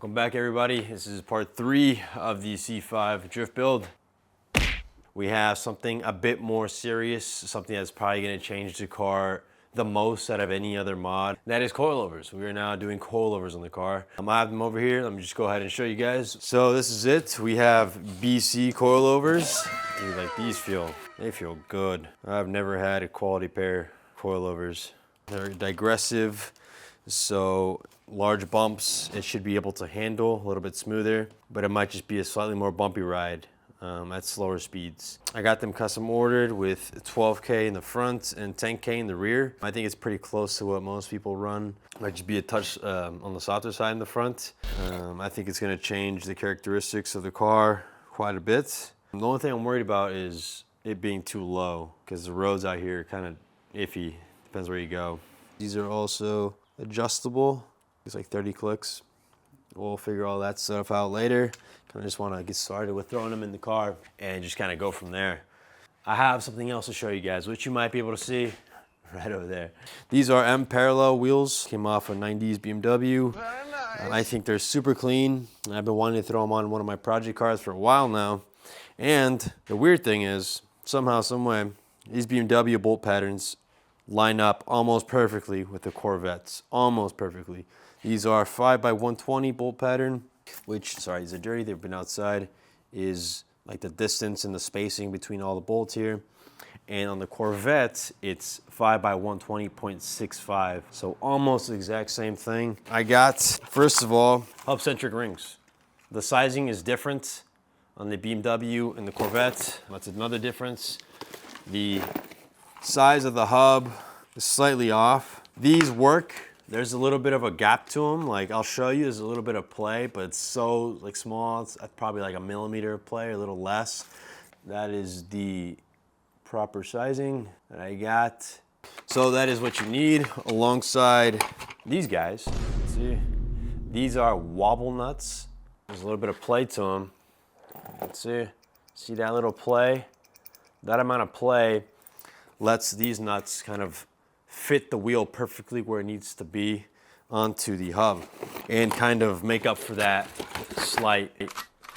Welcome back, everybody. This is part 3 of the C5 drift build. We have something a bit more serious, something that's probably going to change the car the most out of any other mod. That is coilovers. We are now doing coilovers on the car. I have them over here. Let me just go ahead and show you guys. So this is it. We have BC coilovers. Dude, like these they feel good. I've never had a quality pair of coilovers. They're digressive, so large bumps it should be able to handle a little bit smoother, but it might just be a slightly more bumpy ride at slower speeds. I got them custom ordered with 12K in the front and 10K in the rear. I think it's pretty close to what most people run. Might just be a touch on the softer side in the front. I think it's going to change the characteristics of the car quite a bit. The only thing I'm worried about is it being too low, because the roads out here are kind of iffy. Depends where you go. These are also adjustable. It's like 30 clicks. We'll figure all that stuff out later. I just want to get started with throwing them in the car and just kind of go from there. I have something else to show you guys, which you might be able to see right over there. These are mparallel wheels. Came off a 90s BMW. Very nice. I think they're super clean. I've been wanting to throw them on one of my project cars for a while now. And the weird thing is, somehow, some way, these BMW bolt patterns line up almost perfectly with the Corvettes. Almost perfectly. These are 5x120 bolt pattern, which, sorry, these are dirty, they've been outside, is like the distance and the spacing between all the bolts here. And on the Corvette, it's 5x120.65, so almost the exact same thing. I got, first of all, hub-centric rings. The sizing is different on the BMW and the Corvette. That's another difference. The size of the hub is slightly off. These work. There's a little bit of a gap to them. Like, I'll show you, there's a little bit of play, but it's so like small. It's probably like a millimeter of play, a little less. That is the proper sizing that I got. So that is what you need alongside these guys. Let's see, these are wobble nuts. There's a little bit of play to them. Let's see that little play? That amount of play lets these nuts kind of fit the wheel perfectly where it needs to be onto the hub and kind of make up for that slight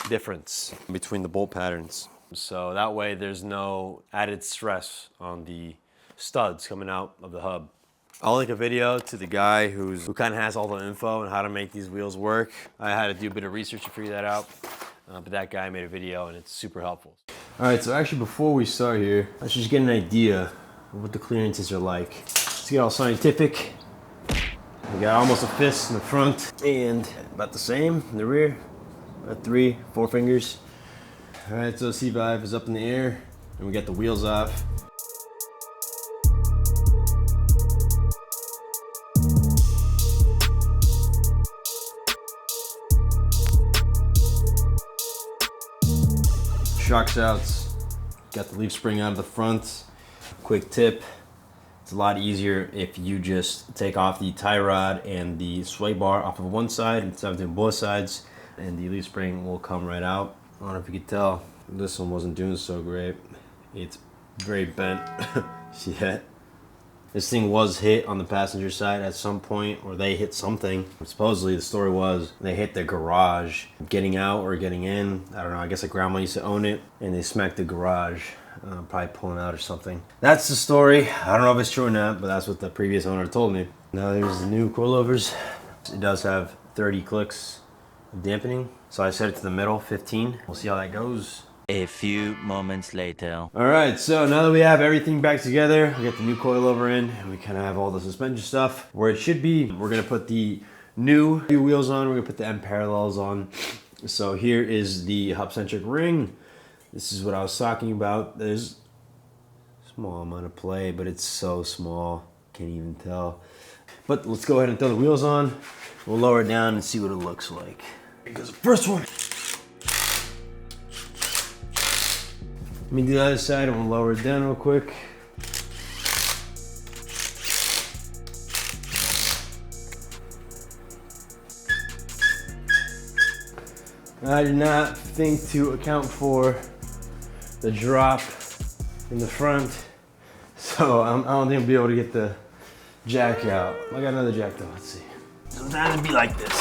difference between the bolt patterns. So that way there's no added stress on the studs coming out of the hub. I'll link a video to the guy who kind of has all the info on how to make these wheels work. I had to do a bit of research to figure that out, but that guy made a video and it's super helpful. All right, so actually before we start here, let's just get an idea of what the clearances are like. Let's get all scientific. We got almost a fist in the front and about the same in the rear. About 3-4 fingers. All right, so C5 is up in the air and we got the wheels off. Shocks out. Got the leaf spring out of the front. Quick tip. It's a lot easier if you just take off the tie rod and the sway bar off of one side instead of doing both sides, and the leaf spring will come right out. I don't know if you could tell, this one wasn't doing so great. It's very bent. See that? This thing was hit on the passenger side at some point, or they hit something. Supposedly the story was they hit the garage getting out or getting in. I don't know, I guess the grandma used to own it and they smacked the garage. Probably pulling out or something. That's the story. I don't know if it's true or not, but that's what the previous owner told me. Now there's the new coilovers. It does have 30 clicks of dampening. So I set it to the middle, 15. We'll see how that goes. A few moments later. All right, so now that we have everything back together, we got the new coilover in, and we kind of have all the suspension stuff where it should be. We're gonna put the new wheels on. We're gonna put the mparallels on. So here is the hub-centric ring. This is what I was talking about. There's a small amount of play, but it's so small, can't even tell. But let's go ahead and throw the wheels on. We'll lower it down and see what it looks like. Here goes the first one. Let me do the other side and we'll lower it down real quick. I did not think to account for the drop in the front, so I don't think I'll be able to get the jack out. I got another jack though, let's see. Sometimes it'd be like this.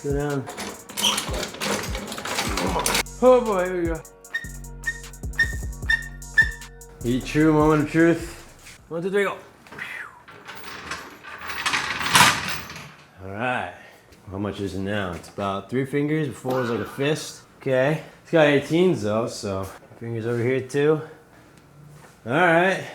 Go down. Oh boy, here we go. Be true, moment of truth. 1, 2, 3, go. All right. How much is it now? It's about 3 fingers. Before it was like a fist. Okay. It's got 18s though, so fingers over here too. All right.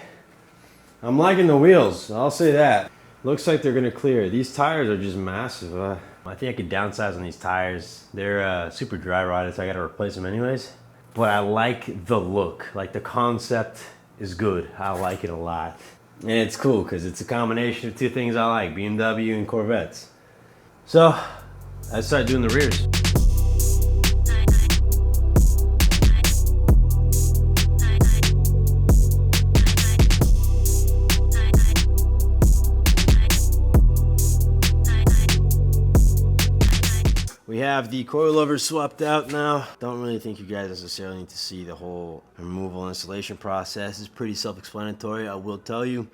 I'm liking the wheels. I'll say that. Looks like they're gonna clear. These tires are just massive. I think I could downsize on these tires. They're super dry rotted, so I gotta replace them anyways. But I like the look. Like the concept is good. I like it a lot. And it's cool because it's a combination of 2 things I like, BMW and Corvettes. So I started doing the rears. We have the coilovers swapped out now. Don't really think you guys necessarily need to see the whole removal and installation process. It's pretty self-explanatory. I will tell you,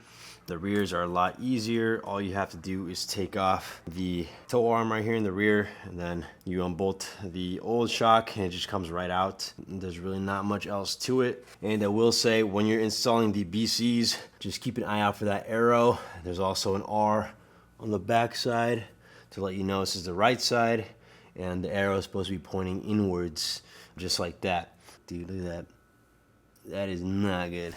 the rears are a lot easier. All you have to do is take off the tow arm right here in the rear, and then you unbolt the old shock and it just comes right out. There's really not much else to it. And I will say, when you're installing the BCs, just keep an eye out for that arrow. There's also an R on the back side to let you know this is the right side. And the arrow is supposed to be pointing inwards, just like that. Dude, look at that. That is not good.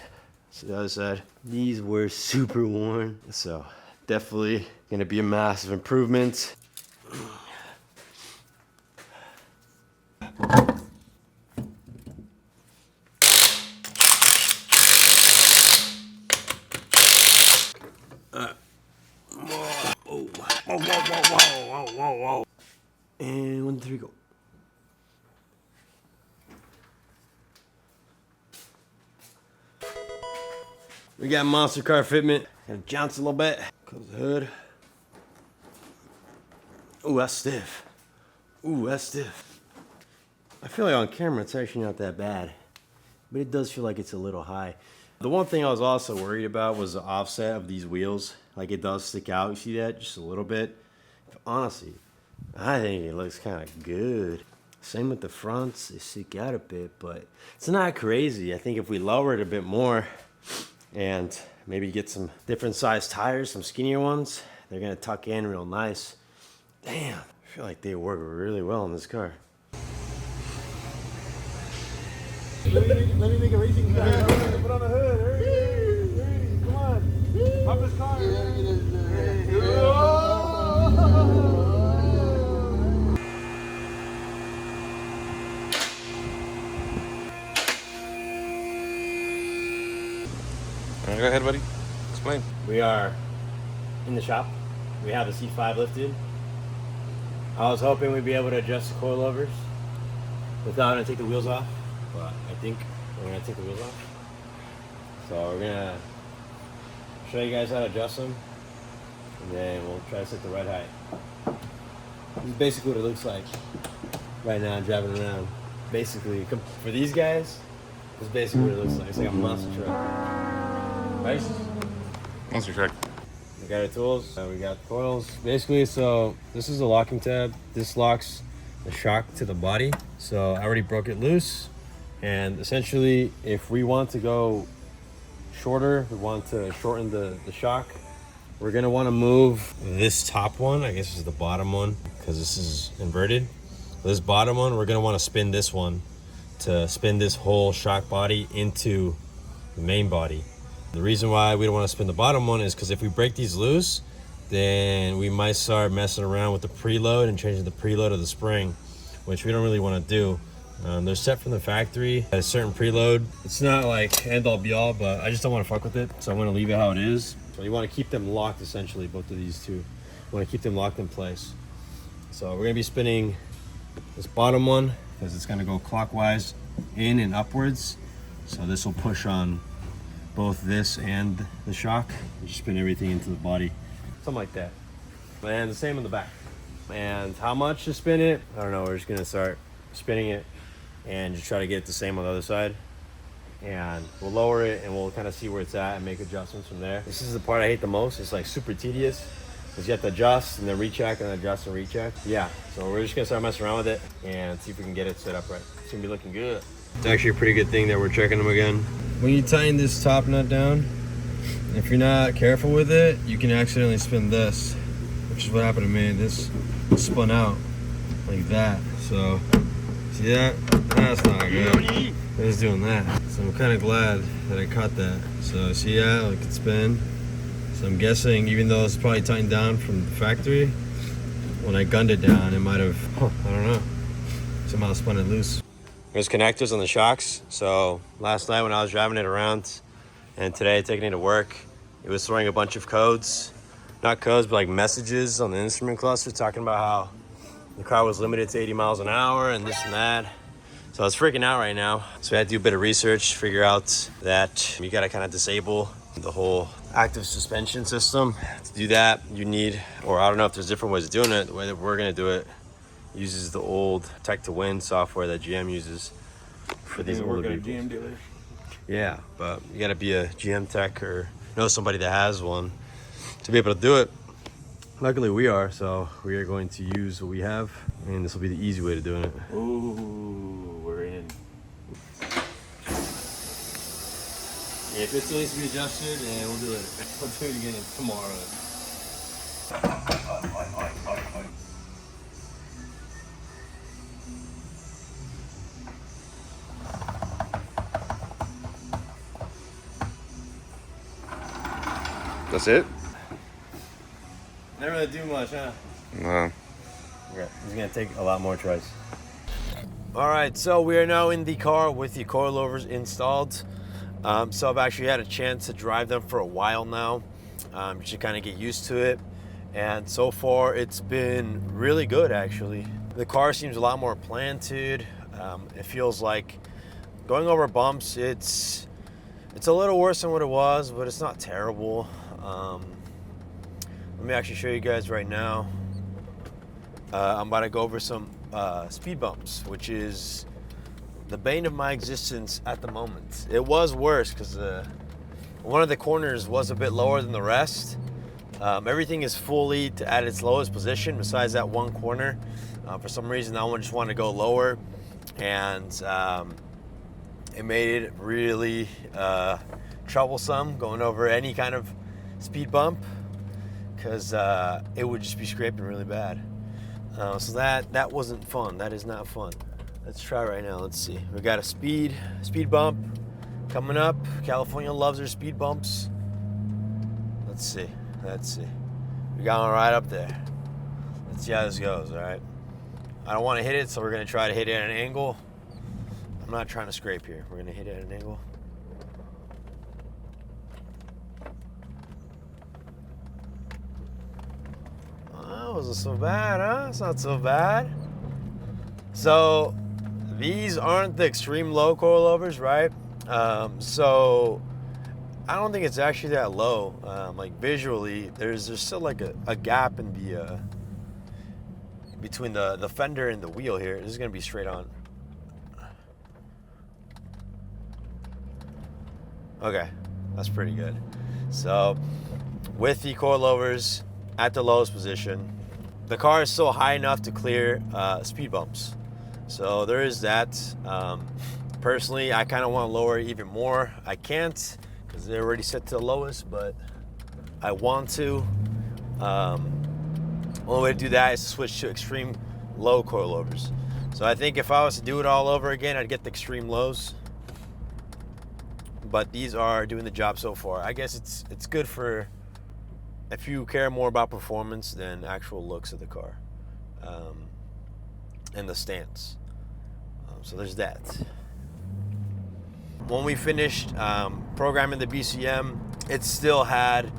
So the other side, these were super worn. So definitely gonna be a massive improvement. Whoa. And 1, 2, 3, go. We got monster car fitment. Gotta jounce a little bit. Close the hood. Ooh, that's stiff. Ooh, that's stiff. I feel like on camera it's actually not that bad, but it does feel like it's a little high. The one thing I was also worried about was the offset of these wheels. Like it does stick out. You see that? Just a little bit. Honestly, I think it looks kind of good. Same with the fronts, they stick out a bit, but it's not crazy. I think if we lower it a bit more and maybe get some different size tires, some skinnier ones, they're gonna tuck in real nice. Damn, I feel like they work really well in this car. Let me make a racing car. Put on the hood. Hurry. Come on. Hop this car. All right, go ahead, buddy. Explain. We are in the shop. We have the C5 lifted. I was hoping we'd be able to adjust the coilovers without having to take the wheels off, but I think we're gonna take the wheels off. So we're gonna show you guys how to adjust them, and then we'll try to set the right height. This is basically what it looks like right now driving around. Basically, for these guys, this is basically what it looks like. It's like a monster truck. Right? Monster truck. We got our tools, we got the coils. Basically, so this is a locking tab. This locks the shock to the body. So I already broke it loose. And essentially, if we want to go shorter, we want to shorten the shock, we're gonna wanna move this top one. I guess this is the bottom one, because this is inverted. This bottom one, we're gonna wanna spin this one to spin this whole shock body into the main body. The reason why we don't want to spin the bottom one is because if we break these loose, then we might start messing around with the preload and changing the preload of the spring, which we don't really want to do. They're set from the factory at a certain preload. It's not like end all be all, but I just don't want to fuck with it, so I'm going to leave it how it is. So you want to keep them locked, essentially, both of these two. You want to keep them locked in place. So we're going to be spinning this bottom one because it's going to go clockwise in and upwards. So this will push on both this and the shock. You just spin everything into the body, something like that. And the same on the back. And how much to spin it, I don't know. We're just gonna start spinning it and just try to get it the same on the other side. And we'll lower it and we'll kind of see where it's at and make adjustments from there. This is the part I hate the most. It's like super tedious. Because you have to adjust and then recheck and then adjust and recheck. Yeah, so we're just gonna start messing around with it and see if we can get it set up right. It's gonna be looking good. It's actually a pretty good thing that we're checking them again. When you tighten this top nut down, if you're not careful with it, you can accidentally spin this, which is what happened to me. This spun out like that. So, see that? That's not good. It's doing that. So I'm kind of glad that I caught that. So see that? Like it spin. So I'm guessing, even though it's probably tightened down from the factory, when I gunned it down, it might have, I don't know, somehow spun it loose. There's connectors on the shocks. So last night when I was driving it around and today taking it to work, it was throwing a bunch of codes. Not codes, but like messages on the instrument cluster talking about how the car was limited to 80 miles an hour and this and that. So I was freaking out right now. So I had to do a bit of research, figure out that you gotta kind of disable the whole active suspension system. To do that, you need, or I don't know if there's different ways of doing it. The way that we're gonna do it uses the old Tech to Win software that GM uses for these older vehicles. GM dealer. Yeah, but you gotta be a GM tech or know somebody that has one to be able to do it. Luckily we are, so we are going to use what we have, and this will be the easy way to doing it. Ooh, we're in. If it still needs to be adjusted, and we'll do it. We'll do it again tomorrow. That's it? Didn't really do much, huh? No. Okay, it's gonna take a lot more tries. All right, so we are now in the car with the coilovers installed. So I've actually had a chance to drive them for a while now, just to kind of get used to it. And so far, it's been really good, actually. The car seems a lot more planted. It feels like going over bumps, it's a little worse than what it was, but it's not terrible. Let me actually show you guys right now. I'm about to go over some speed bumps, which is the bane of my existence at the moment. It was worse because one of the corners was a bit lower than the rest. Everything is fully at its lowest position besides that one corner. For some reason, that one just wanted to go lower, and it made it really troublesome going over any kind of speed bump because it would just be scraping really bad. So that wasn't fun. That is not fun. Let's try right now. Let's see. We got a speed bump coming up. California loves their speed bumps. Let's see. We got one right up there. Let's see how this goes, all right? I don't want to hit it, so we're going to try to hit it at an angle. I'm not trying to scrape here. We're going to hit it at an angle. Oh, wasn't so bad, huh? It's not so bad. So these aren't the extreme low coilovers, right? So I don't think it's actually that low. Like visually, there's still like a gap in the between the fender and the wheel here. This is gonna be straight on. Okay, that's pretty good. So with the coilovers at the lowest position, the car is still high enough to clear speed bumps. So there is that. Personally, I kind of want to lower it even more. I can't because they're already set to the lowest, but I want to. Only way to do that is to switch to extreme low coilovers. So I think if I was to do it all over again, I'd get the extreme lows. But these are doing the job so far. I guess it's good for if you care more about performance than actual looks of the car and the stance. So there's that. When we finished programming the BCM, it still had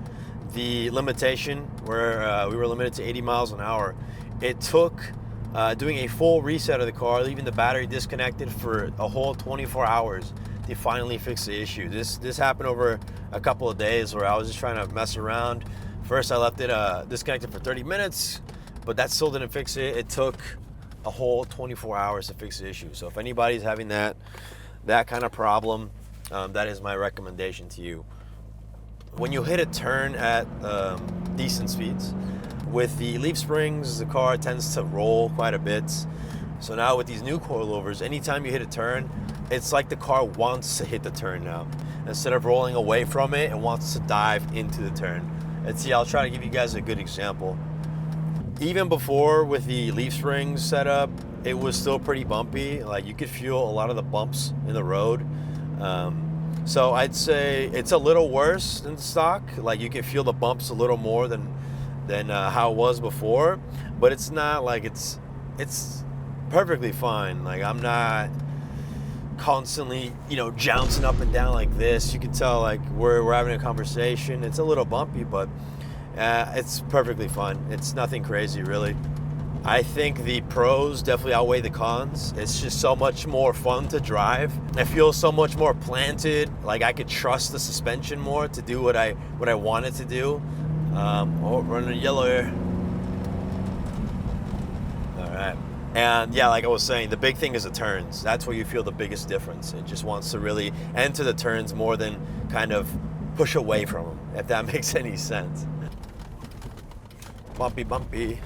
the limitation where we were limited to 80 miles an hour. It took doing a full reset of the car, leaving the battery disconnected for a whole 24 hours to finally fix the issue. This happened over a couple of days where I was just trying to mess around. First, I left it disconnected for 30 minutes, but that still didn't fix it. It took a whole 24 hours to fix the issue. So if anybody's having that kind of problem, that is my recommendation to you. When you hit a turn at decent speeds, with the leaf springs, the car tends to roll quite a bit. So now with these new coilovers, anytime you hit a turn, it's like the car wants to hit the turn now. Instead of rolling away from it, it wants to dive into the turn. And see, I'll try to give you guys a good example. Even before with the leaf springs setup, it was still pretty bumpy. Like you could feel a lot of the bumps in the road. So I'd say it's a little worse than stock. Like you can feel the bumps a little more than how it was before, but it's not like it's perfectly fine. Like I'm not constantly, you know, jouncing up and down like this. You can tell like we're having a conversation. It's a little bumpy, but it's perfectly fine. It's nothing crazy really. I think the pros definitely outweigh the cons. It's just so much more fun to drive. I feel so much more planted. Like I could trust the suspension more to do what I want it to do. Oh, running yellow here. All right. And yeah, like I was saying, the big thing is the turns. That's where you feel the biggest difference. It just wants to really enter the turns more than kind of push away from them, if that makes any sense. Bumpy, bumpy.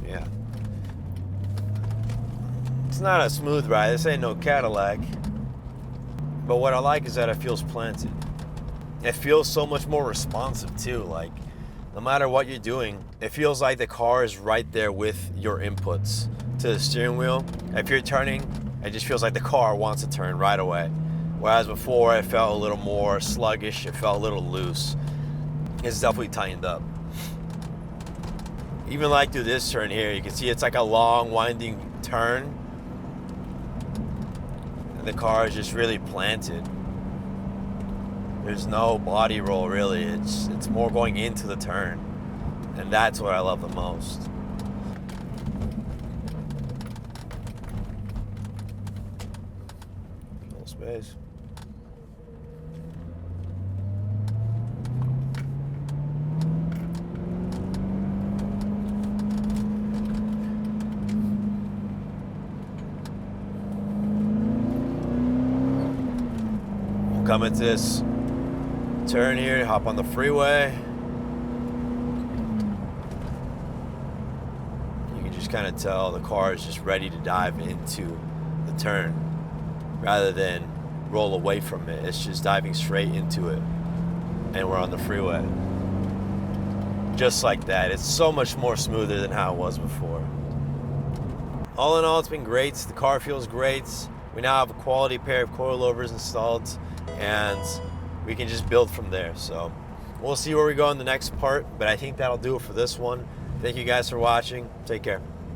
Yeah. It's not a smooth ride. This ain't no Cadillac. But what I like is that it feels planted. It feels so much more responsive too. Like, no matter what you're doing, it feels like the car is right there with your inputs to the steering wheel. If you're turning, it just feels like the car wants to turn right away. Whereas before, it felt a little more sluggish. It felt a little loose. It's definitely tightened up. Even like through this turn here, you can see it's like a long, winding turn. And the car is just really planted. There's no body roll really. It's more going into the turn. And that's what I love the most. Little space. We'll come into this turn here, hop on the freeway. You can just kind of tell the car is just ready to dive into the turn rather than roll away from it. It's just diving straight into it. And we're on the freeway. Just like that. It's so much more smoother than how it was before. All in all, it's been great. The car feels great. We now have a quality pair of coilovers installed, and we can just build from there. So we'll see where we go in the next part, but I think that'll do it for this one. Thank you guys for watching. Take care.